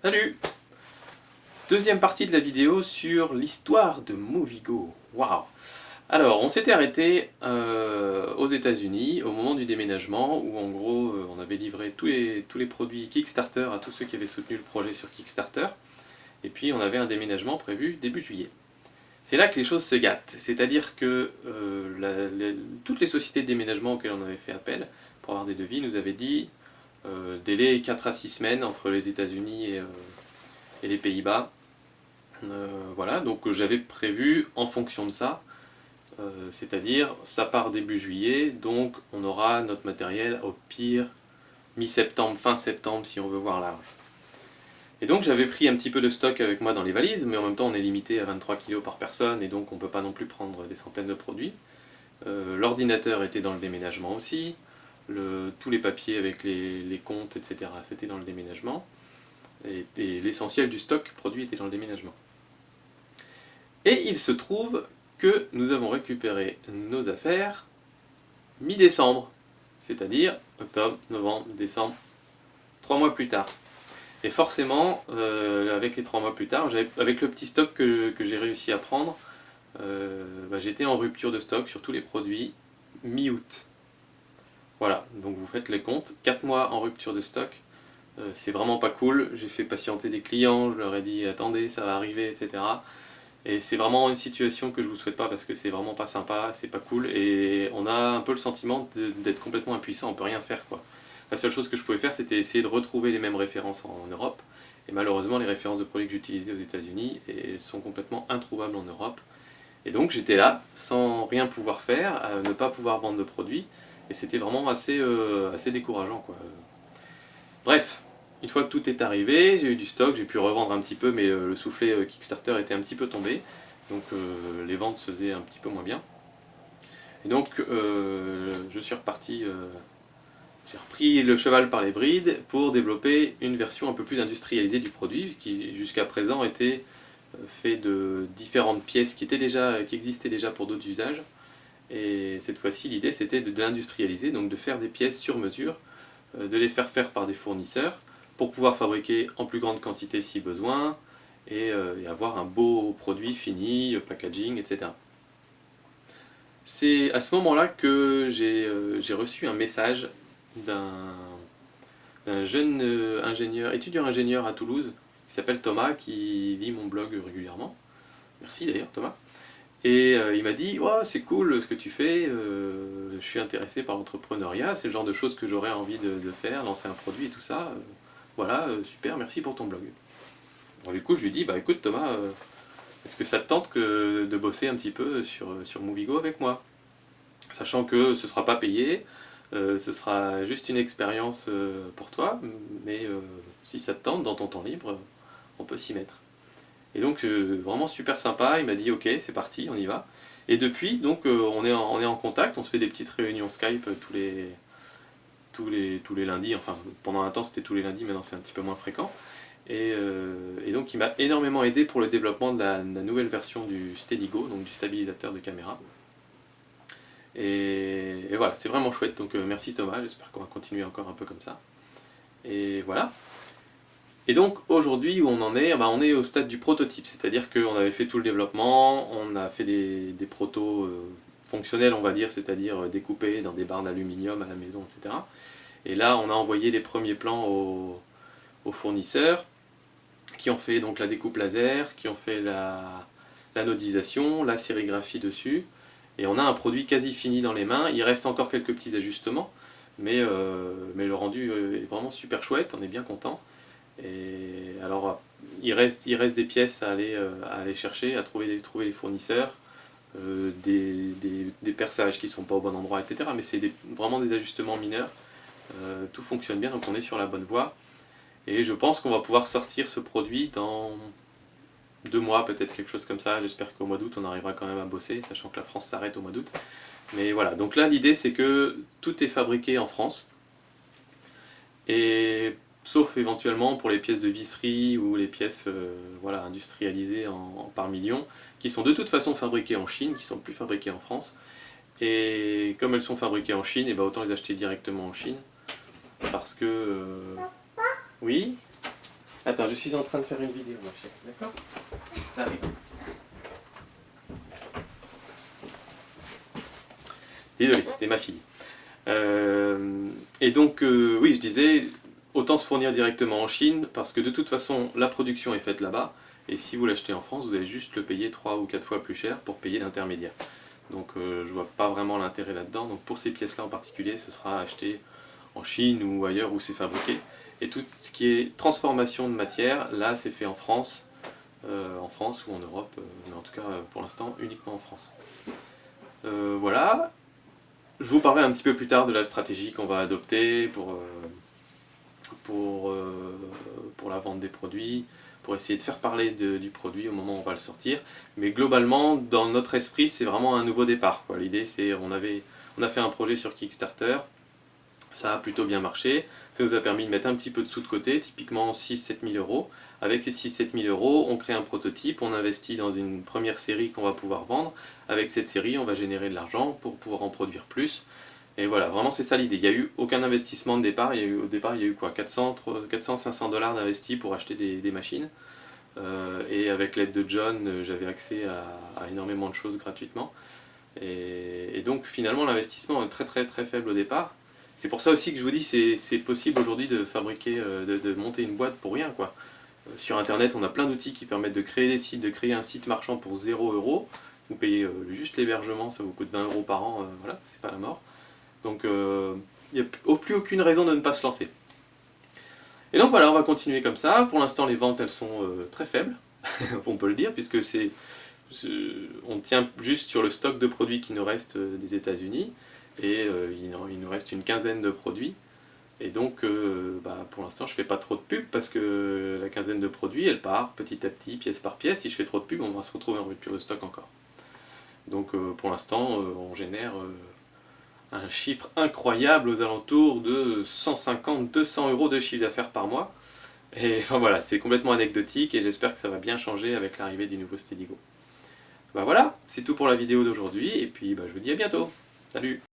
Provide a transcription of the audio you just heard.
Salut! Deuxième partie de la vidéo sur l'histoire de Movigo. Waouh! Alors, on s'était arrêté aux États-Unis au moment du déménagement où en gros on avait livré tous les produits Kickstarter à tous ceux qui avaient soutenu le projet sur Kickstarter et puis on avait un déménagement prévu début juillet. C'est là que les choses se gâtent, c'est-à-dire que toutes les sociétés de déménagement auxquelles on avait fait appel pour avoir des devis nous avaient dit délai 4 à 6 semaines entre les États-Unis et les Pays-Bas. Voilà, donc j'avais prévu en fonction de ça, c'est-à-dire ça part début juillet, donc on aura notre matériel au pire mi-septembre, fin septembre si on veut voir large. Et donc j'avais pris un petit peu de stock avec moi dans les valises, mais en même temps on est limité à 23 kg par personne et donc on ne peut pas non plus prendre des centaines de produits. L'ordinateur était dans le déménagement aussi, tous les papiers avec les comptes, etc. c'était dans le déménagement, et l'essentiel du stock produit était dans le déménagement. Et il se trouve que nous avons récupéré nos affaires mi-décembre, c'est-à-dire octobre, novembre, décembre, 3 mois plus tard. Et forcément, avec les 3 mois plus tard, avec le petit stock que j'ai réussi à prendre, j'étais en rupture de stock sur tous les produits mi-août. Voilà, donc vous faites les comptes, 4 mois en rupture de stock, c'est vraiment pas cool. J'ai fait patienter des clients, je leur ai dit attendez, ça va arriver, etc. Et c'est vraiment une situation que je vous souhaite pas parce que c'est vraiment pas sympa, c'est pas cool et on a un peu le sentiment d'être complètement impuissant, on peut rien faire quoi. La seule chose que je pouvais faire c'était essayer de retrouver les mêmes références en Europe et malheureusement les références de produits que j'utilisais aux États-Unis sont complètement introuvables en Europe. Et donc j'étais là sans rien pouvoir faire, à ne pas pouvoir vendre de produits et c'était vraiment assez décourageant quoi. Bref, une fois que tout est arrivé, j'ai eu du stock, j'ai pu revendre un petit peu, mais le soufflet Kickstarter était un petit peu tombé, donc les ventes se faisaient un petit peu moins bien. Et donc je suis reparti, j'ai repris le cheval par les brides pour développer une version un peu plus industrialisée du produit, qui jusqu'à présent était fait de différentes pièces qui existaient déjà pour d'autres usages. Et cette fois-ci, l'idée c'était de l'industrialiser, donc de faire des pièces sur mesure, de les faire faire par des fournisseurs, pour pouvoir fabriquer en plus grande quantité si besoin, et avoir un beau produit fini, packaging, etc. C'est à ce moment-là que j'ai reçu un message d'un jeune étudiant ingénieur à Toulouse, qui s'appelle Thomas, qui lit mon blog régulièrement. Merci d'ailleurs Thomas. Et il m'a dit oh, c'est cool ce que tu fais, je suis intéressé par l'entrepreneuriat, c'est le genre de choses que j'aurais envie de faire, lancer un produit et tout ça. Voilà, super, merci pour ton blog. Alors, du coup, je lui dis bah écoute Thomas, est-ce que ça te tente de bosser un petit peu sur Movigo avec moi? Sachant que ce ne sera pas payé, ce sera juste une expérience pour toi, mais si ça te tente, dans ton temps libre, on peut s'y mettre. Et donc vraiment super sympa, il m'a dit ok c'est parti, on y va. Et depuis donc on est en contact, on se fait des petites réunions Skype tous les lundis, enfin pendant un temps c'était tous les lundis, maintenant c'est un petit peu moins fréquent. Et donc il m'a énormément aidé pour le développement de la nouvelle version du Steadigo, donc du stabilisateur de caméra. Et voilà, c'est vraiment chouette, donc merci Thomas, j'espère qu'on va continuer encore un peu comme ça. Et voilà. Et donc aujourd'hui où on en est, on est au stade du prototype, c'est-à-dire qu'on avait fait tout le développement, on a fait des protos fonctionnels on va dire, c'est-à-dire découpés dans des barres d'aluminium à la maison, etc. Et là on a envoyé les premiers plans aux fournisseurs qui ont fait donc la découpe laser, qui ont fait l'anodisation, la sérigraphie dessus, et on a un produit quasi fini dans les mains. Il reste encore quelques petits ajustements, mais le rendu est vraiment super chouette, on est bien content. Et alors, il reste des pièces à aller chercher, à trouver les fournisseurs, des perçages qui ne sont pas au bon endroit, etc. Mais c'est vraiment des ajustements mineurs. Tout fonctionne bien, donc on est sur la bonne voie. Et je pense qu'on va pouvoir sortir ce produit dans 2 mois, peut-être quelque chose comme ça. J'espère qu'au mois d'août, on arrivera quand même à bosser, sachant que la France s'arrête au mois d'août. Mais voilà, donc là, l'idée, c'est que tout est fabriqué en France. Et sauf éventuellement pour les pièces de visserie ou les pièces voilà, industrialisées par millions, qui sont de toute façon fabriquées en Chine, qui ne sont plus fabriquées en France. Et comme elles sont fabriquées en Chine, et ben autant les acheter directement en Chine. Parce que... Oui. Attends, je suis en train de faire une vidéo, ma chérie, d'accord? J'arrive. Désolé, c'était ma fille. Et donc, oui, je disais, autant se fournir directement en Chine, parce que de toute façon, la production est faite là-bas, et si vous l'achetez en France, vous allez juste le payer 3 ou 4 fois plus cher pour payer l'intermédiaire. Donc je vois pas vraiment l'intérêt là-dedans. Donc pour ces pièces-là en particulier, ce sera acheté en Chine ou ailleurs où c'est fabriqué. Et tout ce qui est transformation de matière, là c'est fait en France ou en Europe, mais en tout cas pour l'instant uniquement en France. Voilà. Je vous parlerai un petit peu plus tard de la stratégie qu'on va adopter pour la vente des produits, pour essayer de faire parler du produit au moment où on va le sortir. Mais globalement, dans notre esprit, c'est vraiment un nouveau départ. L'idée, c'est on a fait un projet sur Kickstarter, ça a plutôt bien marché, ça nous a permis de mettre un petit peu de sous de côté, typiquement 6-7 000 euros. Avec ces 6-7 000 euros, on crée un prototype, on investit dans une première série qu'on va pouvoir vendre. Avec cette série, on va générer de l'argent pour pouvoir en produire plus. Et voilà, vraiment c'est ça l'idée. Il n'y a eu aucun investissement de départ. Au départ, il y a eu quoi, 400-500 $ d'investis pour acheter des machines. Et avec l'aide de John, j'avais accès à énormément de choses gratuitement. Et donc finalement, l'investissement est très très très faible au départ. C'est pour ça aussi que je vous dis c'est possible aujourd'hui de fabriquer, de monter une boîte pour rien, quoi. Sur internet, on a plein d'outils qui permettent de créer des sites, de créer un site marchand pour 0 €. Vous payez juste l'hébergement, ça vous coûte 20 € par an, voilà, c'est pas la mort. Donc il n'y a plus aucune raison de ne pas se lancer. Et donc voilà, on va continuer comme ça. Pour l'instant, les ventes, elles sont très faibles, on peut le dire, puisque on tient juste sur le stock de produits qui nous reste des États-Unis, et il nous reste une quinzaine de produits. Et donc, pour l'instant, je fais pas trop de pub, parce que la quinzaine de produits, elle part petit à petit, pièce par pièce. Si je fais trop de pub, on va se retrouver en rupture de stock encore. Donc pour l'instant, on génère un chiffre incroyable aux alentours de 150-200 € de chiffre d'affaires par mois. Et enfin voilà, c'est complètement anecdotique et j'espère que ça va bien changer avec l'arrivée du nouveau Steadigo. Voilà, c'est tout pour la vidéo d'aujourd'hui et puis je vous dis à bientôt. Salut!